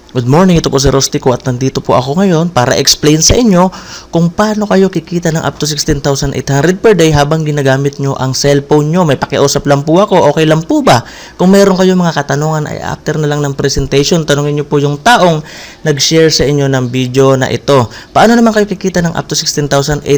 Good morning, ito po si Rostico at nandito po ako ngayon para explain sa inyo kung paano kayo kikita ng up to 16,800 per day habang ginagamit nyo ang cellphone nyo. May pakiusap lang po ako, okay lang po ba? Kung meron kayong mga katanungan ay after na lang ng presentation, tanungin nyo po yung taong nag-share sa inyo ng video na ito. Paano naman kayo kikita ng up to 16,800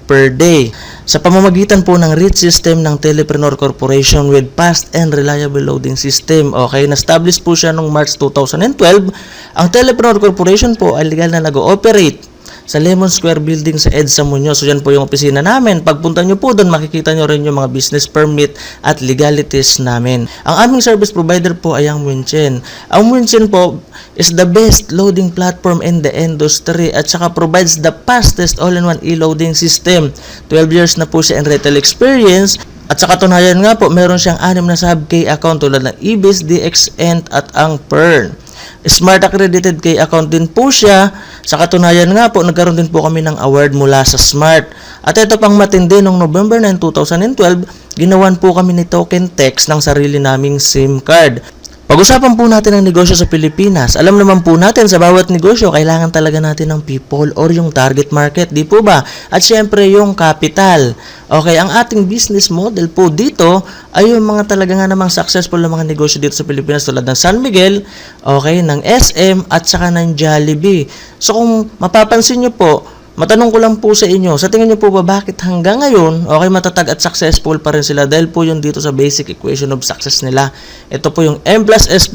per day? Sa pamamagitan po ng REIT system ng Telepreneur Corporation with fast and reliable loading system. Okay, na-establish po siya noong March 2012. Ang Telepreneur Corporation po ay legal na nag-ooperate sa Lemon Square Building sa EDSA Muñoz. So yan po yung opisina namin. Pagpunta nyo po doon, makikita nyo rin yung mga business permit at legalities namin. Ang aming service provider po ay ang Winchen. Ang Winchen po is the best loading platform in the industry at saka provides the fastest all-in-one e-loading system. 12 years na po siya in retail experience. At sa katunayan nga po, meron siyang 6 na sub-K account tulad ng EBIS, DXN at ang PERN. Smart accredited K account din po siya. Sa katunayan nga po, nagkaroon din po kami ng award mula sa Smart. At ito pang matindi, noong November 9, 2012, ginawan po kami ni Token Text ng sarili naming SIM card. Pag-usapan po natin ang negosyo sa Pilipinas. Alam naman po natin sa bawat negosyo, kailangan talaga natin ng people or yung target market, di po ba? At syempre yung capital. Okay, ang ating business model po dito ay yung mga talaga nga namang successful na mga negosyo dito sa Pilipinas tulad ng San Miguel, okay, ng SM at saka ng Jollibee. So kung mapapansin nyo po, matanong ko lang po sa inyo, sa tingin niyo po ba bakit hanggang ngayon, okay, matatag at successful pa rin sila? Dahil po yun dito sa basic equation of success nila. Ito po yung M plus S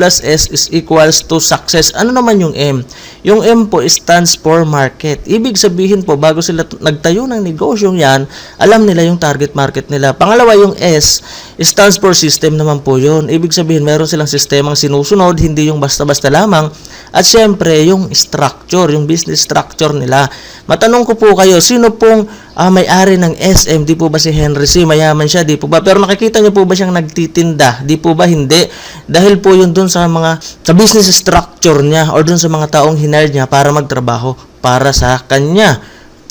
is equals to success. Ano naman yung M? Yung M po stands for market. Ibig sabihin po, bago sila nagtayo ng negosyong yan, alam nila yung target market nila. Pangalawa, yung S stands for system naman po yun. Ibig sabihin, meron silang sistemang sinusunod, hindi yung basta-basta lamang. At syempre, yung structure, yung business structure nila. Matanong ko po kayo, sino pong may-ari ng SM? Di po ba si Henry C? Mayaman siya, di po ba? Pero nakikita niyo po ba siyang nagtitinda? Di po ba? Hindi. Dahil po yun dun sa business structure niya or dun sa mga taong hinire niya para magtrabaho para sa kanya.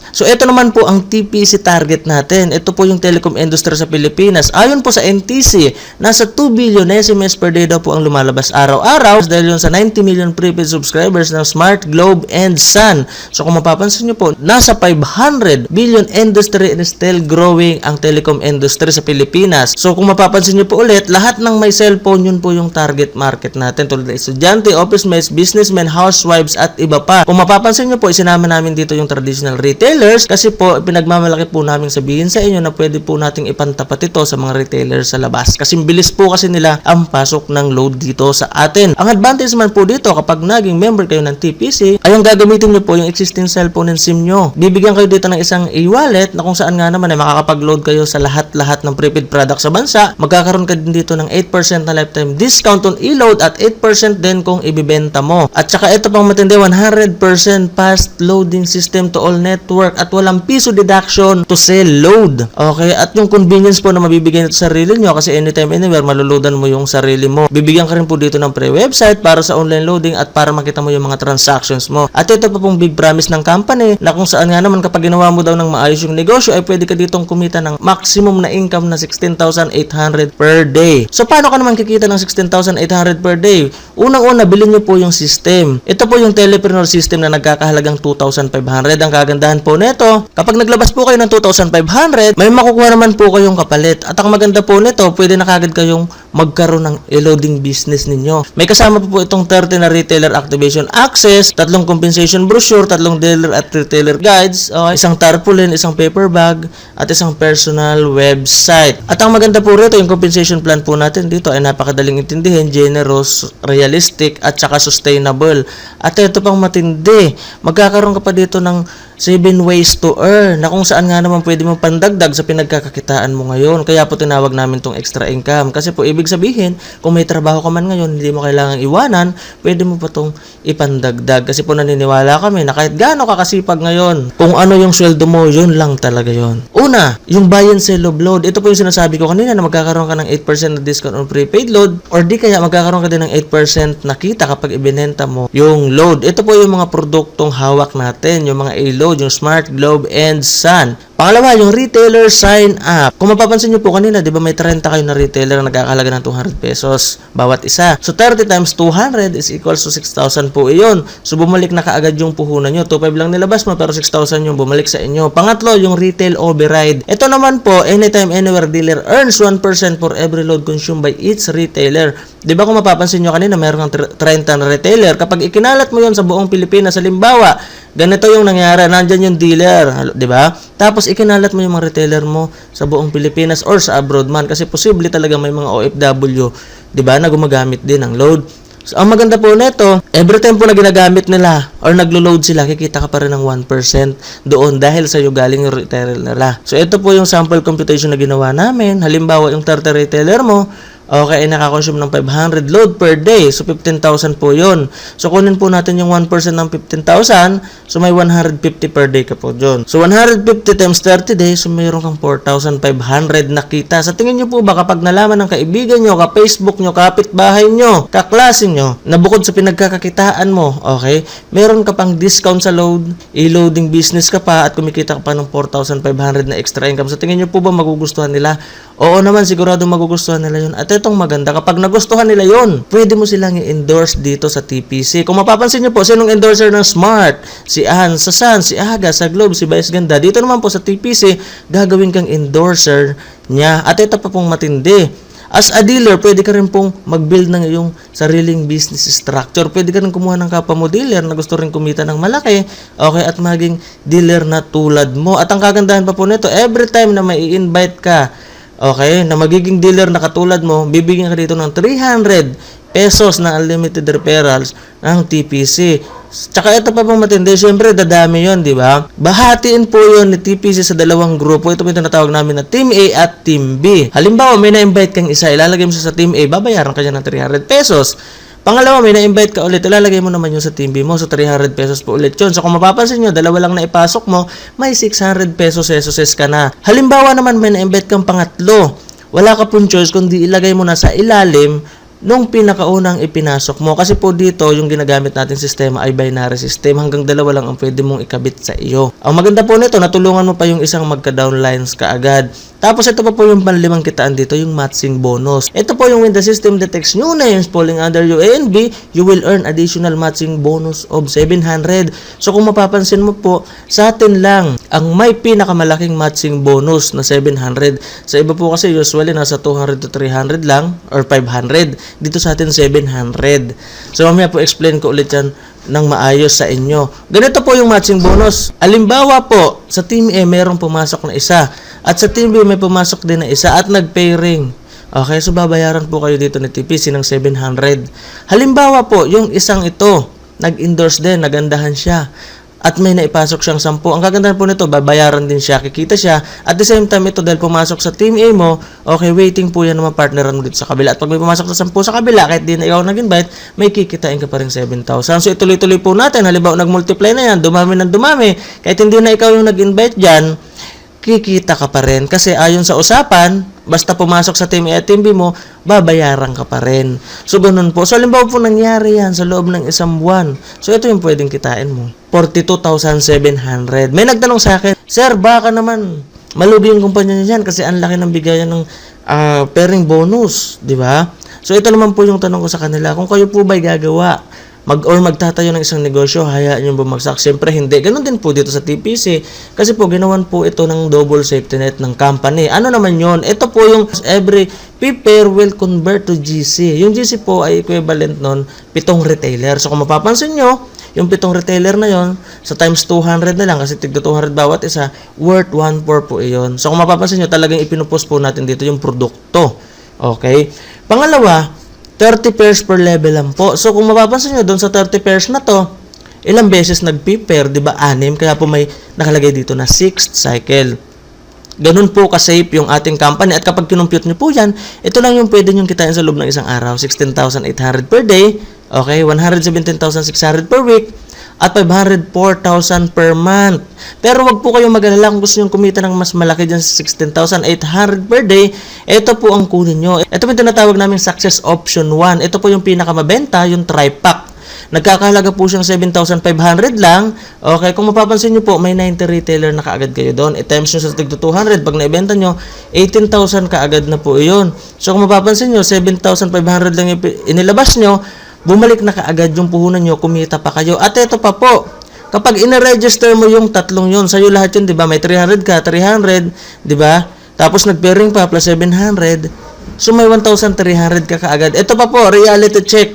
So, ito naman po ang TPC target natin. Ito po yung telecom industry sa Pilipinas. Ayon po sa NTC, nasa 2 billion SMS per day daw po ang lumalabas araw-araw dahil yun sa 90 million prepaid subscribers ng Smart, Globe, and Sun. So, kung mapapansin nyo po, nasa 500 billion industry and still growing ang telecom industry sa Pilipinas. So, kung mapapansin nyo po ulit, lahat ng may cellphone, yun po yung target market natin. Tulad ng estudyante, office mates, businessmen, housewives, at iba pa. Kung mapapansin nyo po, isinama namin dito yung traditional retail kasi po pinagmamalaki po namin sabihin sa inyo na pwede po nating ipantapat ito sa mga retailers sa labas kasi bilis po kasi nila ang pasok ng load dito sa atin. Ang advantage man po dito kapag naging member kayo ng TPC ay ang gagamitin nyo po yung existing cellphone and SIM nyo. Bibigyan kayo dito ng isang e-wallet na kung saan nga naman ay makakapag-load kayo sa lahat-lahat ng prepaid product sa bansa. Magkakaroon ka din dito ng 8% na lifetime discount on e-load at 8% din kung ibibenta mo. At saka ito pang matindi, 100% fast loading system to all network at walang piso deduction to sell load. Okay? At yung convenience po na mabibigyan ito sa sarili nyo kasi anytime, anywhere, maluludan mo yung sarili mo. Bibigyan ka rin po dito ng pre-website para sa online loading at para makita mo yung mga transactions mo. At ito pa pong big promise ng company na kung saan nga naman kapag ginawa mo daw ng maayos yung negosyo ay pwede ka ditong kumita ng maximum na income na 16,800 per day. So, paano ka naman kikita ng 16,800 per day? Unang-una, bilhin nyo po yung system. Ito po yung Telepreneur system na nagkakahalagang 2,500. Ang kagandahan po nito, kapag naglabas po kayo ng 2,500, may makukuha naman po kayong kapalit. At ang maganda po nito, pwede na kagad kayong magkaroon ng e-loading business ninyo. May kasama po itong 30 na retailer activation access, 3 compensation brochure, 3 dealer at retailer guides, isang tarpaulin, isang paper bag, at isang personal website. At ang maganda po rito, yung compensation plan po natin dito ay napakadaling intindihin, generous, realistic, at saka sustainable. At ito pang matindi, magkakaroon ka pa dito ng 7 ways to earn na kung saan nga naman pwede mong pandagdag sa pinagkakakitaan mo ngayon. Kaya po tinawag namin tong extra income. Kasi po ibig sabihin, kung may trabaho ka man ngayon, hindi mo kailangang iwanan, pwede mo pa tong ipandagdag. Kasi po naniniwala kami na kahit gaano ka kasipag ngayon, kung ano yung sweldo mo, yun lang talaga yun. Una, yung buy and sell of load. Ito po yung sinasabi ko kanina na magkakaroon ka ng 8% na discount on prepaid load or di kaya magkakaroon ka din ng 8% na kita kapag ibinenta mo yung load. Ito po yung mga produktong hawak natin, yung mga A-load, yung Smart, Globe, and Sun. Pangalawa, yung retailer sign up. Kung mapapansin nyo po kanina, di ba may 30 kayo na retailer na nagkakahalaga talaga ng 200 pesos bawat isa. So 30 times 200 is equals to 6,000 po iyon. So bumalik na kaagad yung puhunan nyo. 2,500 lang nilabas mo pero 6,000 yung bumalik sa inyo. Pangatlo, yung retail override. Ito naman po, anytime, anywhere dealer earns 1% for every load consumed by each retailer. Di ba kung mapapansin nyo kanina, mayroon kang 30 na retailer. Kapag ikinalat mo yon sa buong Pilipinas, halimbawa, ganito yung nangyari, nandyan yung dealer, di ba? Tapos ikinalat mo yung mga retailer mo sa buong Pilipinas or sa abroad man kasi posible talaga may mga OFW, di ba, na gumagamit din ng load. So, ang maganda po nito, every time po na ginagamit nila or naglo-load sila, kikita ka pa rin ng 1% doon dahil sa iyo galing yung retailer nila. So ito po yung sample computation na ginawa namin. Halimbawa, yung 30 retailer mo, okay, nakakonsume ng 500 load per day. So, 15,000 po yun. So, kunin po natin yung 1% ng 15,000. So, may 150 per day ka po dyan. So, 150 times 30 days, so mayroon kang 4,500 na kita. Sa tingin nyo po ba kapag nalaman ng kaibigan nyo, ka-Facebook nyo, kapitbahay nyo, kaklase nyo, na bukod sa pinagkakakitaan mo, okay, meron ka pang discount sa load, e-loading business ka pa, at kumikita ka pa ng 4,500 na extra income. Sa tingin nyo po ba magugustuhan nila? Oo naman, sigurado magugustuhan nila yun. At itong maganda, kapag nagustuhan nila yun, pwede mo silang i-endorse dito sa TPC. Kung mapapansin nyo po, sinong endorser ng Smart? Si Ann sa Sun, si Aga sa Globe, si Vice Ganda. Dito naman po sa TPC, gagawin kang endorser niya. At ito pa pong matindi. As a dealer, pwede ka rin pong mag-build ng iyong sariling business structure. Pwede ka rin kumuha ng kapwa mo dealer na gusto rin kumita ng malaki, okay, at maging dealer na tulad mo. At ang kagandahan pa po nito, every time na may i-invite ka, okay, na magiging dealer na katulad mo, bibigyan ka dito ng 300 pesos na unlimited referrals ng TPC. Tsaka ito pa pong matindi, syempre dadami yon, di ba? Bahatiin po yon ni TPC sa dalawang grupo. Ito po yung tinatawag namin na Team A at Team B. Halimbawa, may na-invite kang isa, ilalagay mo siya sa Team A, babayaran ka niya ng 300 pesos. Pangalawa, may na-invite ka ulit, ilalagay mo naman yung sa Team B mo, so 300 pesos po ulit yun. So kung mapapansin nyo, dalawa lang na ipasok mo, may 600 pesos ka na. Halimbawa naman, may na-invite kang pangatlo, wala ka pong choice kundi ilagay mo na sa ilalim nung pinakaunang ipinasok mo. Kasi po dito, yung ginagamit natin sistema ay binary system. Hanggang dalawa lang ang pwede mong ikabit sa iyo. Ang maganda po nito, natulungan mo pa yung isang magka-downlines kaagad. Tapos ito pa po yung panlimang kitaan dito, yung matching bonus. Ito po yung when the system detects new names falling under your A and B, you will earn additional matching bonus of 700. So kung mapapansin mo po, sa atin lang ang may pinakamalaking matching bonus na 700. Sa iba po kasi usually nasa 200 to 300 lang or 500. Dito sa atin 700. So mamaya po explain ko ulit yan ng maayos sa inyo. Ganito po yung matching bonus. Alimbawa po, sa Team A mayroong pumasok na isa. At sa Team B may pumasok din na isa at nag-pairing. Okay, so babayaran po kayo dito ni TPC ng 700. Halimbawa po, yung isang ito, nag-endorse din, nagandahan siya. At may naipasok siyang 10. Ang kagandahan po nito, babayaran din siya, kikita siya. At the same time, ito dahil pumasok sa Team A mo, okay, waiting po yan naman partneran mo dito sa kabila. At pag may pumasok sa 10 sa kabila, kahit di na ikaw nag-invite, may kikitain ka pa rin 7,000. So ituloy-tuloy po natin. Halimbawa, nag-multiply na yan, dumami ng dumami. Kahit hindi na ikaw yung nag-invite dyan, kikita ka pa rin. Kasi ayon sa usapan, basta pumasok sa Team A at Team B mo, babayaran ka pa rin. So, ganun po. So, halimbawa po nangyari yan sa loob ng isang buwan. So, ito yung pwedeng kitain mo. 42,700. May nagtanong sa akin, Sir, baka naman malugi yung kumpanya niya yan kasi ang laki ng bigayan ng pairing bonus. Di ba? So, ito naman po yung tanong ko sa kanila. Kung kayo po ba'y gagawa magtatayo ng isang negosyo, hayaan yung bumagsak. Siyempre, hindi. Ganon din po dito sa TPC. Kasi po, ginawan po ito ng double safety net ng company. Ano naman yon? Ito po yung every pair will convert to GC. Yung GC po ay equivalent nun 7 retailer. So, kung mapapansin nyo, yung 7 retailer na yon sa times 200 na lang, kasi tigda 200 bawat isa, worth 1.4 po iyon. So, kung mapapansin nyo, talagang ipinupost po natin dito yung produkto. Okay? Pangalawa, 30 pairs per level lang po. So, kung mapapansin nyo, doon sa 30 pairs na to, ilang beses nag-pair, di ba? 6. Kaya po may nakalagay dito na 6th cycle. Ganun po ka-safe yung ating company. At kapag kinumpute nyo po yan, ito lang yung pwede nyo kitain sa loob ng isang araw. 16,800 per day. Okay? 117,600 per week. At 504,000 per month. Pero wag po kayong mag-alala kung gusto nyo kumita ng mas malaki dyan sa 16,800 per day. Ito po ang kunin nyo. Ito po yung tinatawag namin Success Option 1. Ito po yung pinakamabenta, yung tri-pack. Nagkakahalaga po siyang 7,500 lang. Okay, kung mapapansin nyo po, may 90 retailer na kaagad kayo doon. I-times nyo sa tigto 200, pag naibenta nyo, 18,000 kaagad na po iyon. So kung mapapansin nyo, 7,500 lang yung inilabas nyo, bumalik na kaagad yung puhunan nyo, kumita pa kayo. At ito pa po, kapag ina-register mo yung tatlong yun, sa'yo lahat yun, di ba? May 300 ka, 300, di ba? Tapos nag-pairing pa, plus 700. So may 1,300 ka kaagad. Ito pa po, reality check.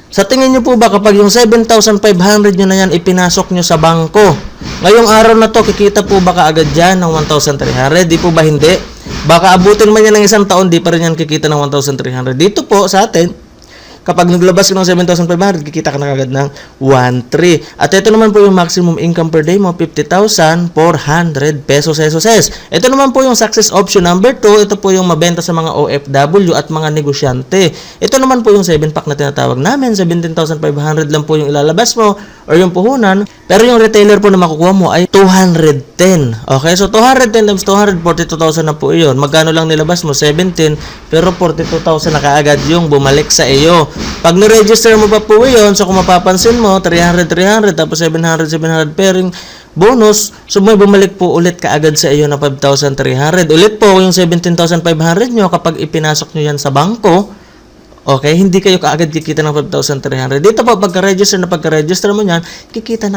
Sa tingin nyo po ba kapag yung 7,500 nyo na yan ipinasok nyo sa bangko, ngayong araw na to, kikita po ba kaagad dyan ng 1,300? Di po ba hindi? Baka abutin man yan ng isang taon, di pa rin yan kikita ng 1,300. Dito po sa atin, kapag naglabas ka ng 7,500, kikita ka na kagad ng 1,300. At ito naman po yung maximum income per day mo, 50,400 pesos. Ito naman po yung success option number 2. Ito po yung mabenta sa mga OFW at mga negosyante. Ito naman po yung 7-pack na tinatawag namin. 17,500 lang po yung ilalabas mo or yung puhunan. Pero yung retailer po na makukuha mo ay 210. Okay, so 210 times 200, 42,000 na po iyon. Magkano lang nilabas mo? 17. Pero 42,000 na kaagad yung bumalik sa iyo. Pag ni-register mo pa po yun, so kung mapapansin mo, 300, tapos 700 pairing bonus, so may bumalik po ulit kaagad sa iyo na 5,300. Ulit po, yung 17,500 nyo, kapag ipinasok nyo yan sa bangko, okay, hindi kayo kaagad kikita ng 5,300. Dito po, pagka-register mo yan, kikita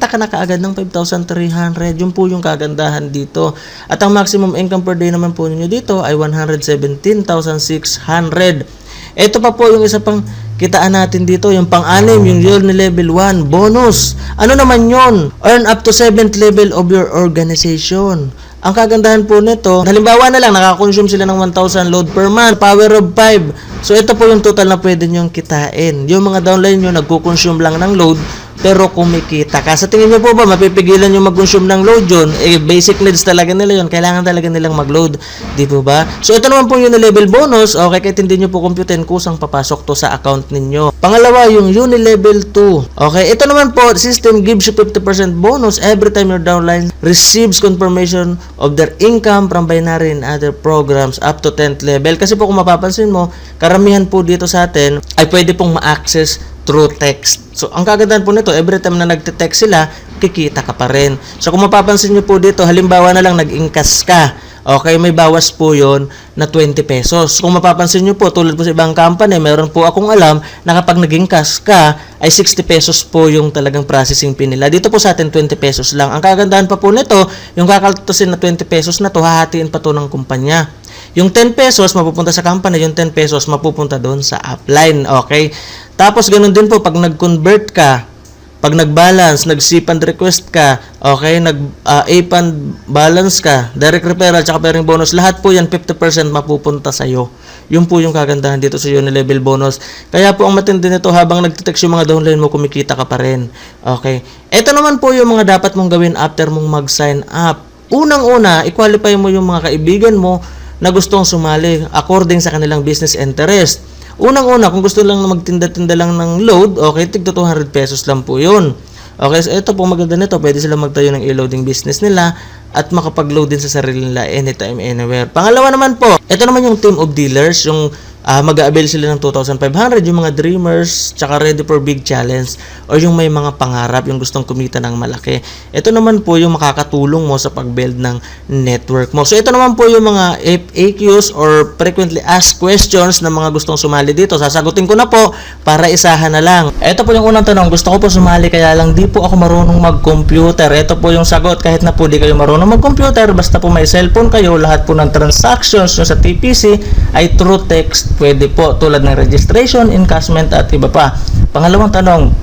ka na kaagad ng 5,300. Yun po yung kagandahan dito. At ang maximum income per day naman po ninyo dito ay 117,600. Ito pa po yung isa pang kitaan natin dito, yung pang-anim, yung yearly level 1 bonus. Ano naman yon? Earn up to 7th level of your organization. Ang kagandahan po nito, halimbawa na lang, nakakonsume sila ng 1,000 load per month, power of 5. So ito po yung total na pwede nyong kitain. Yung mga downline nyo, nagko-consume lang ng load, pero kumikita ka. Sa tingin nyo po ba, mapipigilan yung mag-consume ng load yun? Eh, basic needs talaga nila yun. Kailangan talaga nilang mag-load. Di po ba? So, ito naman po yung level bonus. Okay, kahit hindi nyo po computerin, kusang papasok to sa account ninyo. Pangalawa, yung Unilevel 2. Okay, ito naman po, system gives you 50% bonus every time your downline receives confirmation of their income from binary and other programs up to 10th level. Kasi po kung mapapansin mo, karamihan po dito sa atin ay pwede pong ma-access through text. So, ang kagandahan po nito, every time na nagte-text sila, kikita ka pa rin. So, kung mapapansin nyo po dito, halimbawa na lang nag-ingkas ka. Okay, may bawas po yon na 20 pesos. Kung mapapansin nyo po, tulad po sa ibang company, meron po akong alam na kapag nag-ingkas ka, ay 60 pesos po yung talagang processing fee nila. Dito po sa atin, 20 pesos lang. Ang kagandahan pa po nito, yung kakaltusin na 20 pesos na to, hahatiin pa to ng kumpanya. Yung 10 pesos mapupunta sa company, yung 10 pesos mapupunta doon sa upline. Okay? Tapos, ganun din po, pag nag-convert ka, pag nag-balance, nag-SIP and request ka, okay, nag-A-fund balance ka, direct referral, tsaka pairing bonus, lahat po yan, 50% mapupunta sa'yo. Yun po yung kagandahan dito sa Unilevel bonus. Kaya po, ang matindi nito, habang nagtitext yung mga downline mo, kumikita ka pa rin. Okay. Ito naman po yung mga dapat mong gawin after mong mag-sign up. Unang-una, i-qualify mo yung mga kaibigan mo na gustong sumali according sa kanilang business interest. Unang-una, kung gusto lang na magtinda-tinda lang ng load, okay, tigto 200 pesos lang po yun. Okay, so ito po maganda nito, pwede sila magtayo ng e-loading business nila at makapag-load din sa sarili nila anytime, anywhere. Pangalawa naman po, ito naman yung team of dealers, yung mag-a-avail sila ng 2,500, yung mga dreamers, tsaka ready for big challenge, or yung may mga pangarap, yung gustong kumita ng malaki. Ito naman po yung makakatulong mo sa pag-build ng network mo. So, ito naman po yung mga FAQs or frequently asked questions na mga gustong sumali dito. Sasagutin ko na po para isahan na lang. Ito po yung unang tanong, gusto ko po sumali kaya lang di po ako marunong mag-computer. Ito po yung sagot, kahit na po di kayo marunong mag-computer, basta po may cellphone kayo, lahat po ng transactions nyo sa TPC ay through text. Pwede po, tulad ng registration, encashment at iba pa. Pangalawang tanong,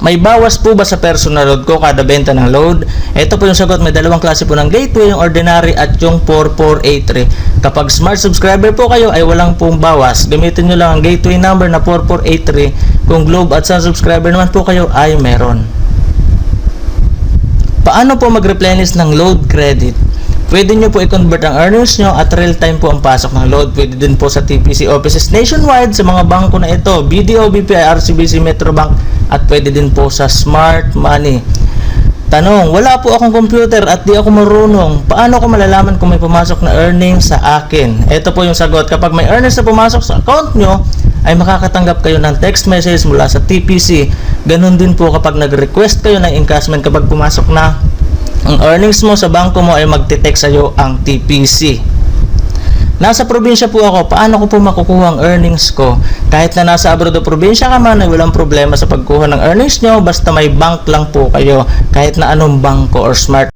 may bawas po ba sa personal load ko kada benta ng load? Ito po yung sagot, may dalawang klase po ng gateway, yung ordinary at yung 4483. Kapag smart subscriber po kayo ay walang pong bawas. Gamitin nyo lang ang gateway number na 4483. Kung Globe at Sun subscriber naman po kayo ay meron. Paano po mag-replenish ng load credit? Pwede nyo po i-convert ang earnings nyo at real-time po ang pasok ng load. Pwede din po sa TPC offices nationwide sa mga bangko na ito, BDO, BPI, RCBC, Metrobank, at pwede din po sa Smart Money. Tanong, wala po akong computer at di ako marunong. Paano ko malalaman kung may pumasok na earnings sa akin? Ito po yung sagot. Kapag may earnings na pumasok sa account nyo, ay makakatanggap kayo ng text message mula sa TPC. Ganon din po kapag nag-request kayo ng encashment, kapag pumasok na ang earnings mo sa bangko mo ay magte-text sa'yo ang TPC. Nasa probinsya po ako, paano ko po makukuha ang earnings ko? Kahit na nasa abroad o probinsya ka man, ay walang problema sa pagkuha ng earnings nyo, basta may bank lang po kayo, kahit na anong bangko or smart